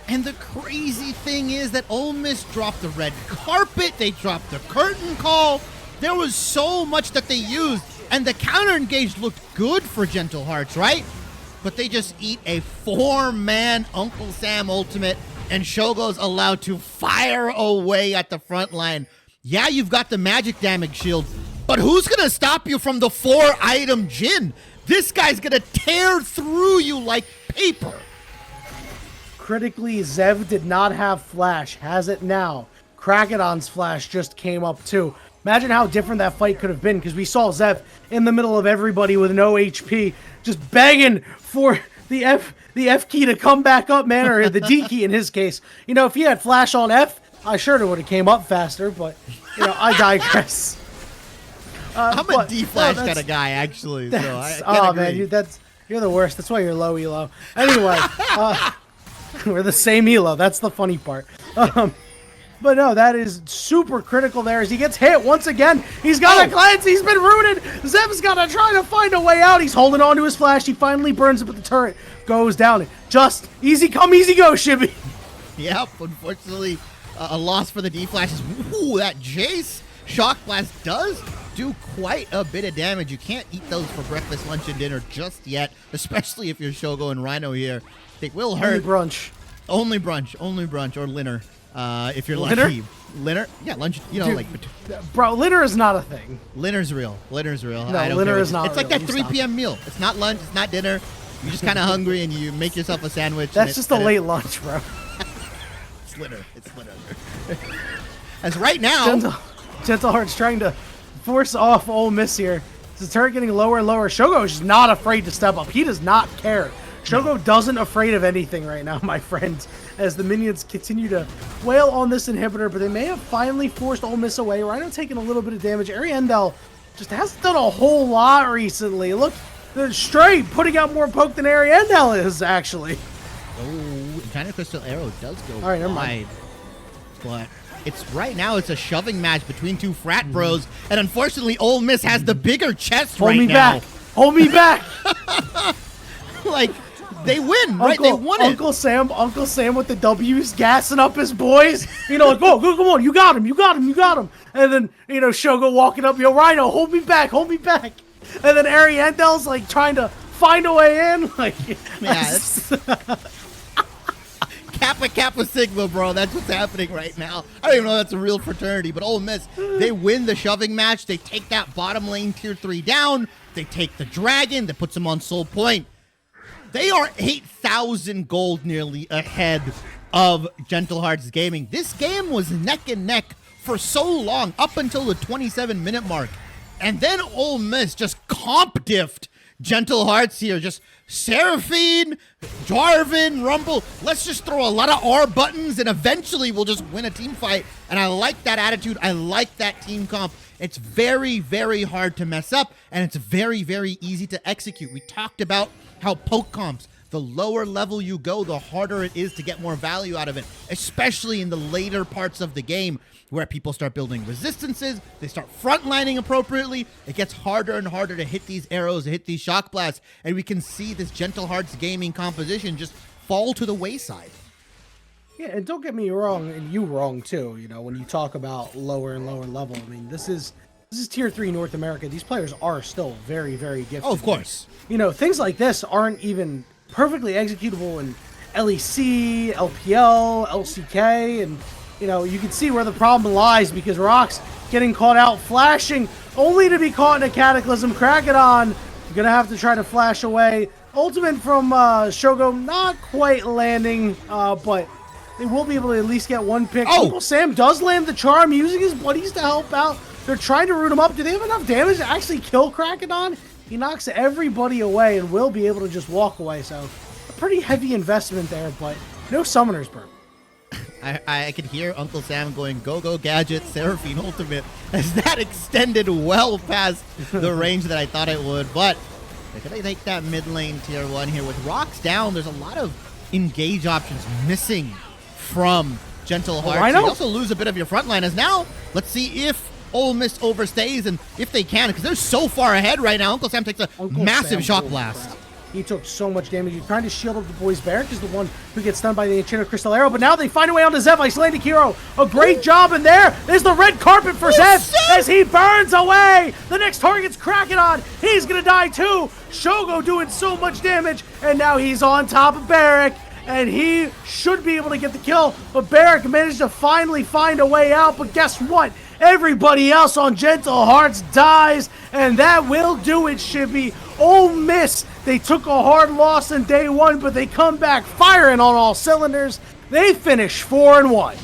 And the crazy thing is that Ole Miss dropped the red carpet, they dropped the curtain call. There was so much that they used, and the counter engage looked good for Gentle Hearts, right? But they just eat a 4-man Uncle Sam ultimate, and Shogo's allowed to fire away at the front line. Yeah, you've got the magic damage shield, but who's going to stop you from the 4-item Jin? This guy's going to tear through you like paper. Critically, Zev did not have flash. Has it now. Kragadon's flash just came up too. Imagine how different that fight could have been, because we saw Zev in the middle of everybody with no HP, just begging for the F key to come back up, man, or the D key in his case. You know, if he had flash on F, I sure would have came up faster, but, you know, I digress. I'm a D-flash kind of guy, actually. So man, you're the worst. That's why you're low elo. Anyway, we're the same elo. That's the funny part. But no, that is super critical there as he gets hit once again. He's got a glance. He's been rooted. Zev's got to try to find a way out. He's holding on to his flash. He finally burns it, but the turret goes down. Just easy come, easy go, Shibby. Yep, unfortunately, a loss for the D-flashes. Ooh, that Jace Shock Blast does do quite a bit of damage. You can't eat those for breakfast, lunch, and dinner just yet, especially if you're Shogo and Rhino here. They will hurt. Only brunch, or Linner. If you're Linner? lucky. Linner? Yeah, lunch, you know, Dude, bro, Linner is not a thing. Linner's real. Linner's real. No, Linner is not It's like real. that 3 p.m. meal. It's not lunch, it's not dinner. You're just kind of hungry and you make yourself a sandwich. That's just a late lunch, bro. It's Linner. It's Linner. As right now... Gentle Hearts trying to force off Ole Miss here. The turret getting lower and lower. Shogo is just not afraid to step up. He does not care. Shogo doesn't afraid of anything right now, my friends, as the minions continue to wail on this inhibitor, but they may have finally forced Ole Miss away. Rhino taking a little bit of damage. Ariandel just hasn't done a whole lot recently. Look, the Stray putting out more poke than Ariandel is, actually. Oh, Enchanted Crystal Arrow does go all right, never mind. But it's right now it's a shoving match between two frat bros, and unfortunately Ole Miss has the bigger chest Hold right me now. back. Hold me back. Like, they win, right? They won it. Uncle Sam with the W's gassing up his boys. You know, like, oh, come on, you got him. And then, you know, Shogo walking up, yo, Rhino, hold me back. And then Ariandel's like trying to find a way in. Like, yeah, Kappa Sigma, bro. That's what's happening right now. I don't even know if that's a real fraternity, but Ole Miss, they win the shoving match. They take that bottom lane tier 3 down. They take the dragon that puts them on soul point. They are 8,000 gold nearly ahead of Gentle Hearts Gaming. This game was neck and neck for so long, up until the 27-minute mark. And then Ole Miss just comp diffed Gentle Hearts here. Just Seraphine, Jarvan, Rumble. Let's just throw a lot of R buttons and eventually we'll just win a team fight. And I like that attitude. I like that team comp. It's very, very hard to mess up, and it's very, very easy to execute. We talked about how poke comps, the lower level you go, the harder it is to get more value out of it, especially in the later parts of the game where people start building resistances, they start frontlining appropriately. It gets harder and harder to hit these arrows, to hit these shock blasts, and we can see this Gentle Hearts gaming composition just fall to the wayside. Yeah, and don't get me wrong, and you wrong too, you know, when you talk about lower and lower level. I mean, this is tier 3 North America. These players are still very, very gifted. Oh, of course. You know, things like this aren't even perfectly executable in LEC, LPL, LCK, and, you know, you can see where the problem lies because Rock's getting caught out flashing only to be caught in a Cataclysm. Krakodon, you're going to have to try to flash away. Ultimate from Shogo, not quite landing, but they will be able to at least get one pick. Oh! Uncle Sam does land the charm, using his buddies to help out. They're trying to root him up. Do they have enough damage to actually kill Krakodon? He knocks everybody away and will be able to just walk away. So, a pretty heavy investment there, but no Summoner's Burn. I could hear Uncle Sam going, go, go, Gadget, Seraphine Ultimate, as that extended well past the range that I thought it would. But they're going to take that mid lane tier 1 here. With Rocks down, there's a lot of engage options missing from Gentle Hearts. You also lose a bit of your front line. As now, let's see if Ole Miss overstays and if they can, because they're so far ahead right now. Uncle Sam takes a massive shock blast. Crap. He took so much damage. He's trying to shield up the boys. Barrack is the one who gets stunned by the Enchanted Crystal Arrow, but now they find a way onto Zev. Icelandic Hero, a great job, and there is the red carpet for Zev as he burns away. The next target's Krakodon. He's going to die too. Shogo doing so much damage, and now he's on top of Barrack, and he should be able to get the kill, but Barrack managed to finally find a way out, but guess what? Everybody else on Gentle Hearts dies, and that will do it, Shibby. Ole Miss, they took a hard loss in day 1, but they come back firing on all cylinders. They finish 4-1.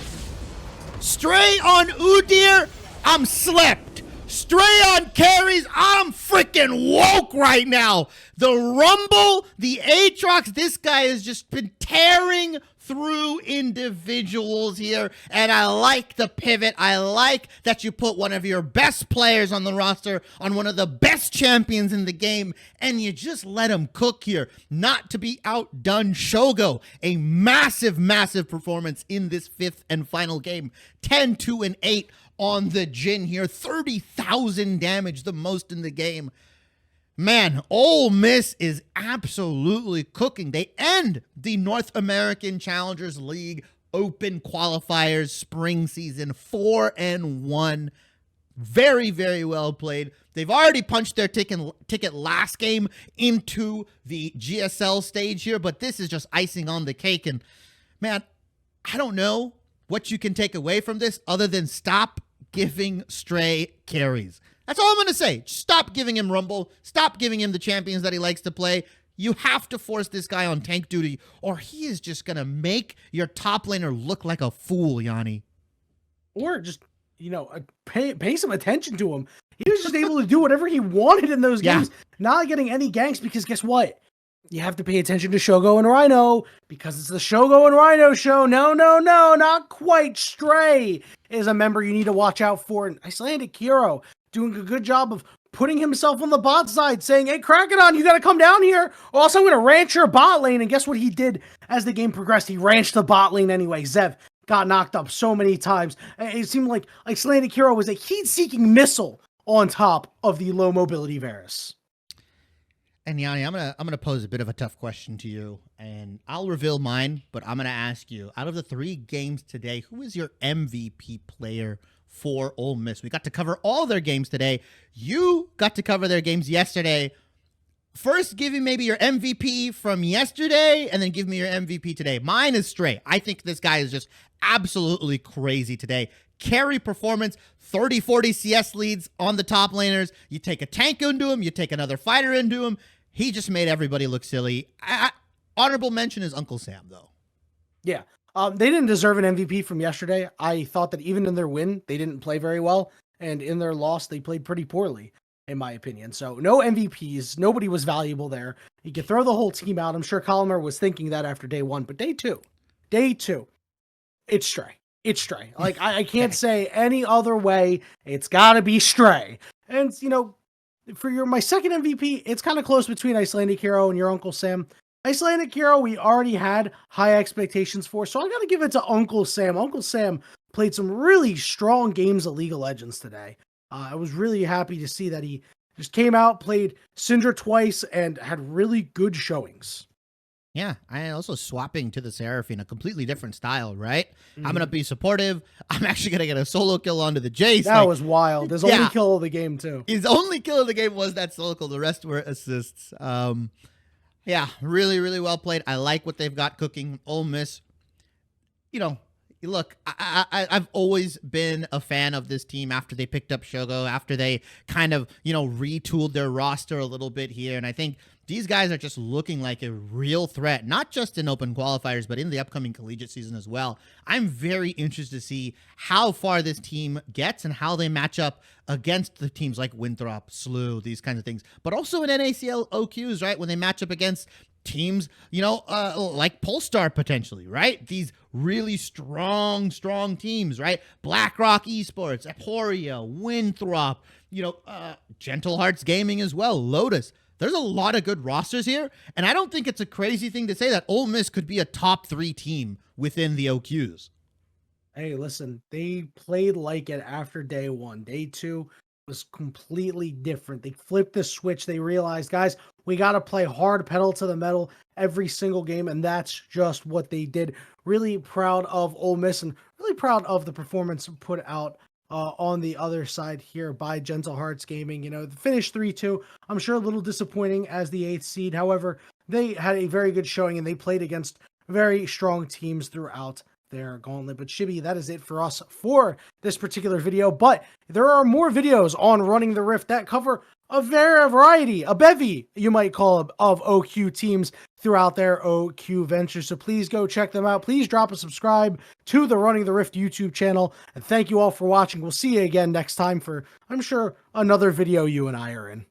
Stray on Udyr, I'm slept. Stray on carries, I'm freaking woke right now. The Rumble, the Aatrox, this guy has just been tearing through individuals here, and I like the pivot. I like that you put one of your best players on the roster on one of the best champions in the game, and you just let him cook here. Not to be outdone, Shogo, a massive, massive performance in this 5th and final game. 10, 2, and 8 on the Jhin here. 30,000 damage, the most in the game. Man, Ole Miss is absolutely cooking. They end the North American Challengers League Open Qualifiers spring season 4-1. Very, very well played. They've already punched their ticket last game into the GSL stage here, but this is just icing on the cake. And man, I don't know what you can take away from this other than stop giving Stray carries. That's all I'm going to say. Stop giving him Rumble. Stop giving him the champions that he likes to play. You have to force this guy on tank duty, or he is just going to make your top laner look like a fool, Yanni. Or just, you know, pay some attention to him. He was just able to do whatever he wanted in those games, not getting any ganks, because guess what? You have to pay attention to Shogo and Rhino, because it's the Shogo and Rhino show. No, not quite. Stray is a member you need to watch out for. And Icelandic Hero doing a good job of putting himself on the bot side, saying, hey, Krakodon, you got to come down here, or else I'm going to ranch your bot lane. And guess what he did as the game progressed? He ranched the bot lane anyway. Zev got knocked up so many times. It seemed like Icelandic Hero was a heat-seeking missile on top of the low mobility Varus. And Yanni, I'm gonna pose a bit of a tough question to you, and I'll reveal mine, but I'm gonna ask you, out of the 3 games today, who is your MVP player for Ole Miss? We got to cover all their games today. You got to cover their games yesterday. First, give me maybe your MVP from yesterday, and then give me your MVP today. Mine is Stray. I think this guy is just absolutely crazy today. Carry performance, 30, 40 CS leads on the top laners. You take a tank into him, you take another fighter into him. He just made everybody look silly. Honorable mention is Uncle Sam, though. Yeah. They didn't deserve an MVP from yesterday. I thought that even in their win, they didn't play very well. And in their loss, they played pretty poorly, in my opinion. So no MVPs. Nobody was valuable there. You could throw the whole team out. I'm sure Colomer was thinking that after day 1. But day 2, it's Stray. It's Stray. Like, I can't say any other way. It's got to be Stray. And, you know, for my second MVP, it's kind of close between Icelandic Hero and your Uncle Sam. Icelandic Hero, we already had high expectations for, so I got to give it to Uncle Sam. Uncle Sam played some really strong games of League of Legends today. I was really happy to see that he just came out, played Syndra twice, and had really good showings. Yeah, I also swapping to the Seraphine, a completely different style, right? I'm Mhm. gonna be supportive. I'm actually gonna get a solo kill onto the Jace. That was wild. His only yeah, kill of the game, too. his only kill of the game was that solo kill. The rest were assists. Yeah, really, really well played. I like what they've got cooking. Ole Miss, you know, look, I've always been a fan of this team after they picked up Shogo, after they kind of, retooled their roster a little bit here. And I think these guys are just looking like a real threat, not just in open qualifiers, but in the upcoming collegiate season as well. I'm very interested to see how far this team gets and how they match up against the teams like Winthrop, SLU, these kinds of things, but also in NACLQs, right? When they match up against teams, like Polestar potentially, right? These really strong teams, right? BlackRock Esports, Emporia, Winthrop, Gentle Hearts Gaming as well, Lotus. There's a lot of good rosters here, and I don't think it's a crazy thing to say that Ole Miss could be a top 3 team within the OQs. Hey, listen, they played like it after day one. Day two was completely different. They flipped the switch. They realized, guys, we got to play hard, pedal to the metal every single game, and that's just what they did. Really proud of Ole Miss and really proud of the performance put out on the other side here by Gentle Hearts Gaming. The finish 3-2. I'm sure a little disappointing as the 8th seed. However, they had a very good showing, and they played against very strong teams throughout their gauntlet. But Chibi, that is it for us for this particular video. But there are more videos on Running the Rift that cover a variety, a bevy, you might call it, of OQ teams throughout their OQ venture. So please go check them out. Please drop a subscribe to the Running the Rift YouTube channel. And thank you all for watching. We'll see you again next time for, I'm sure, another video you and I are in.